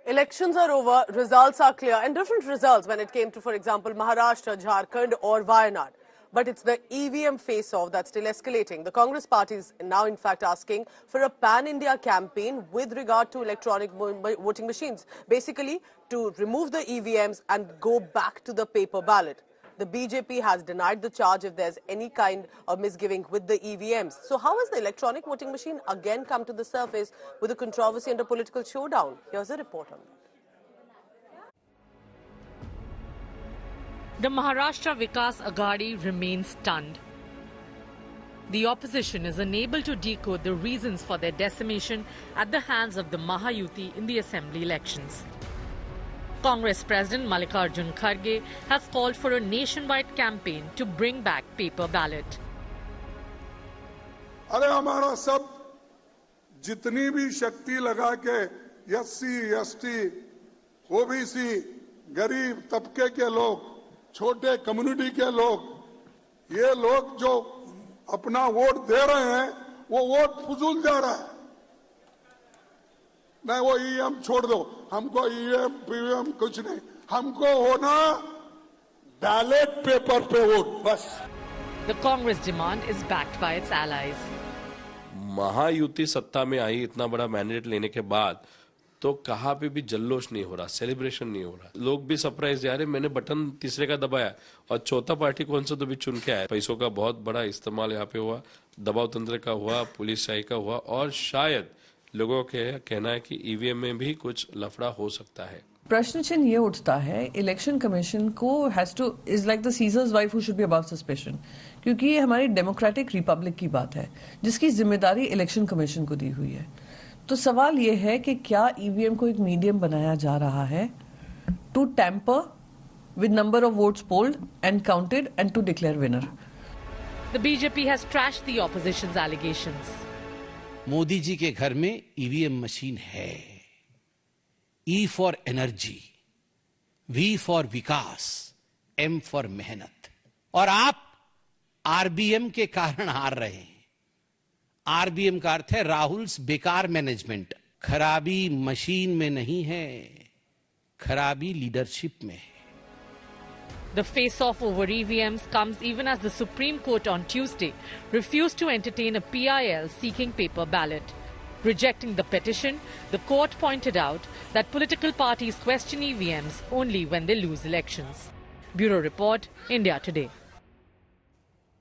Elections are over, results are clear, and different results when it came to, for example, Maharashtra, Jharkhand or Wayanad. But it's the EVM face-off that's still escalating. The Congress party is now, in fact, asking for a pan-India campaign with regard to electronic voting machines, basically to remove the EVMs and go back to the paper ballot. The BJP has denied the charge if there's any kind of misgiving with the EVMs. So how has the electronic voting machine again come to the surface with a controversy and a political showdown? Here's a report on that. The Maharashtra Vikas Aghadi remains stunned. The opposition is unable to decode the reasons for their decimation at the hands of the Mahayuti in the assembly elections. Congress President Mallikarjun Kharge has called for a nationwide campaign to bring back paper ballot. अरे हमारा सब जितनी भी शक्ति लगा के SC, ST, OBC, गरीब तबके के लोग, छोटे कम्युनिटी के लोग, ये लोग जो अपना वोट दे रहे हैं, वो वोट फुजूल जा रहा है। नहीं, वो ईवीएम छोड़ दो, हमको ईवीएम पीवीएम कुछ नहीं, हमको होना बैलेट पेपर पे वोट बस। The Congress demand is backed by its allies. Mahayuti सत्ता में आई, इतना बड़ा मैंडेट लेने के बाद तो कहाँ पे भी जल्लोश नहीं हो रहा, सेलिब्रेशन नहीं हो रहा। लोग भी सरप्राइज जा रहे, मैंने बटन तीसरे का दबाया और चौथा पार्टी कौन सा तो भी चुन के आया। पैसों का बहुत बड़ा इस्तेमाल यहाँ पे हुआ, दबाव तंत्र का हुआ, पुलिस शाही का हुआ और शायद लोगों के कहना है कि ईवीएम में भी कुछ लफड़ा हो सकता है। प्रश्न चिन्ह ये उठता है, इलेक्शन कमीशन को is like the seizures wife who should be above suspicion, क्योंकि ये हमारी डेमोक्रेटिक रिपब्लिक की बात है जिसकी जिम्मेदारी इलेक्शन कमीशन को दी हुई है। तो सवाल ये है कि क्या ईवीएम को एक मीडियम बनाया जा रहा है to tamper with number of votes polled and counted and to declare winner. The BJP has trashed the opposition's allegations. Modi ji के घर में ईवीएम मशीन है। E for energy, V for vikas, M for mehnat. और आप आरबीएम के कारण हार रहे हैं। आरबीएम का अर्थ है राहुल्स बेकार मैनेजमेंट। खराबी मशीन में नहीं है, खराबी लीडरशिप में है। The face-off over EVMs comes even as the Supreme Court on Tuesday refused to entertain a PIL seeking paper ballot. Rejecting the petition, the court pointed out that political parties question EVMs only when they lose elections. Bureau Report, India Today.